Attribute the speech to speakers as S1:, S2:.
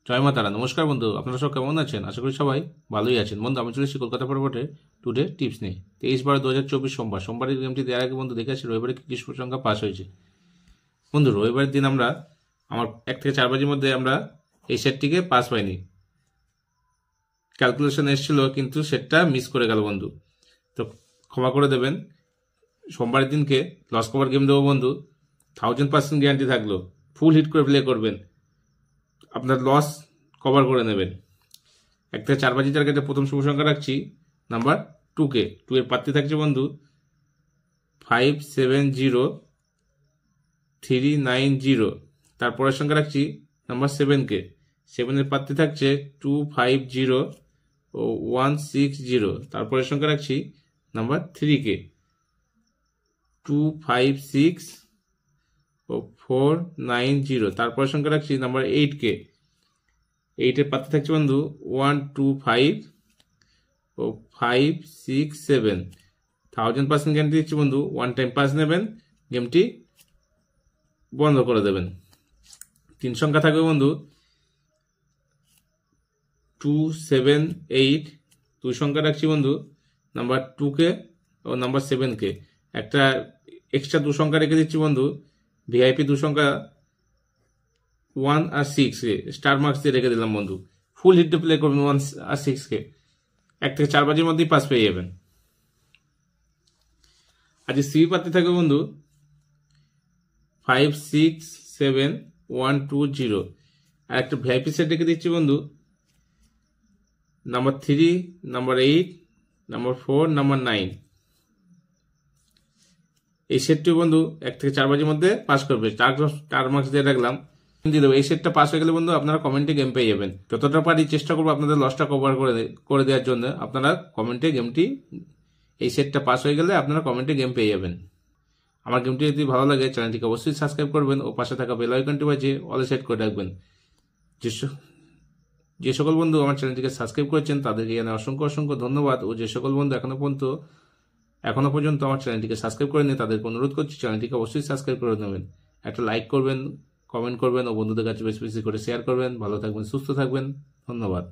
S1: জয় মা তারা। নমস্কার বন্ধু, আপনারা সব কেমন আছেন? আশা করি সবাই ভালোই আছেন। বন্ধু, আমি চলে এসেছি কলকাতা পর্বতে টুডে টিপস নিয়ে। 23/12/2024 সোমবারের গেমটি দেওয়ার আগে বন্ধু দেখে আসি রবিবারে কি কি সংখ্যা পাস হয়েছে। বন্ধু, রবিবারের দিন আমার 1 থেকে 4 বাজির মধ্যে আমরা এই সেটটিকে পাস পাইনি। ক্যালকুলেশন এসেছিল কিন্তু সেটটা মিস করে গেল বন্ধু, তো ক্ষমা করে দেবেন। সোমবারের দিনকে লস কভার গেম দেবো বন্ধু, 1000% গ্যারান্টি থাকলো। ফুল হিট করে প্লে করবেন, আপনার লস কভার করে নেবেন। 1 থেকে 4 বাজি টার্গেটে প্রথম শুভ সংখ্যা রাখছি নাম্বার 2কে। 2 এর প্রার্থী থাকছে বন্ধু 570390। তারপরের সংখ্যা রাখছি নাম্বার 7কে। 7 এর প্রার্থী থাকছে 250160। তারপরের সংখ্যা রাখছি নাম্বার 3কে 256490। তারপরের সংখ্যা রাখছি নাম্বার 8কে। 8 এর প্রার্থী থাকছে বন্ধু 125567। 1000% গ্যারান্টি দিচ্ছি বন্ধু, 1 টাইম পাস নেবেন, গেমটি বন্ধ করে দেবেন। 3 সংখ্যা থাকবে বন্ধু 278। 2 সংখ্যা রাখছি বন্ধু নাম্বার 2কে ও নাম্বার 7কে। একটা এক্সট্রা 2 সংখ্যা রেখে দিচ্ছি বন্ধু, ভিআইপি 2 সংখ্যা 1 আর 6 স্টার মার্কস দিয়ে রেখে দিলাম বন্ধু। ফুল হিট প্লে করবেন 1 আর 6কে। 1 থেকে 4 বাজির মধ্যেই পাস পেয়ে যাবেন। আজ সি প্রার্থী থাকবে বন্ধু 567120। আর একটা ভিআইপি সেট রেখে দিচ্ছি বন্ধু নাম্বার 3, নাম্বার 8, নাম্বার 4, নাম্বার 9। এই সেটটি বন্ধু 1 থেকে 4 বাজির মধ্যে পাস করবে। স্টার মার্কস দিয়ে রাখলাম, দিয়ে দেবো। এই সেটটা পাস হয়ে গেলে বন্ধু আপনারা কমেন্টে গেম পেয়ে যাবেন। যতটা পারি চেষ্টা করবো আপনাদের লসটা কভার করে দেওয়ার জন্য। আপনারা কমেন্টে গেমটি, এই সেটটা পাস হয়ে গেলে আপনারা কমেন্টে গেম পেয়ে যাবেন। আমার গেমটি যদি ভালো লাগে চ্যানেলটিকে অবশ্যই সাবস্ক্রাইব করবেন ও পাশে থাকা বেল আইকনটি বাজিয়ে অলে সেট করে রাখবেন। যে সকল বন্ধু আমার চ্যানেলটিকে সাবস্ক্রাইব করেছেন তাদেরকে জানাই অসংখ্য অসংখ্য ধন্যবাদ। ও যে সকল বন্ধু এখনো পর্যন্ত আমার চ্যানেলটিকে সাবস্ক্রাইব করেনি তাদেরকে অনুরোধ করছি চ্যানেলটিকে অবশ্যই সাবস্ক্রাইব করে নেবেন। একটা লাইক করবেন, কমেন্ট করবেন ও বন্ধুদের কাছে বেশি বেশি করে শেয়ার করবেন। ভালো থাকবেন, সুস্থ থাকবেন, ধন্যবাদ।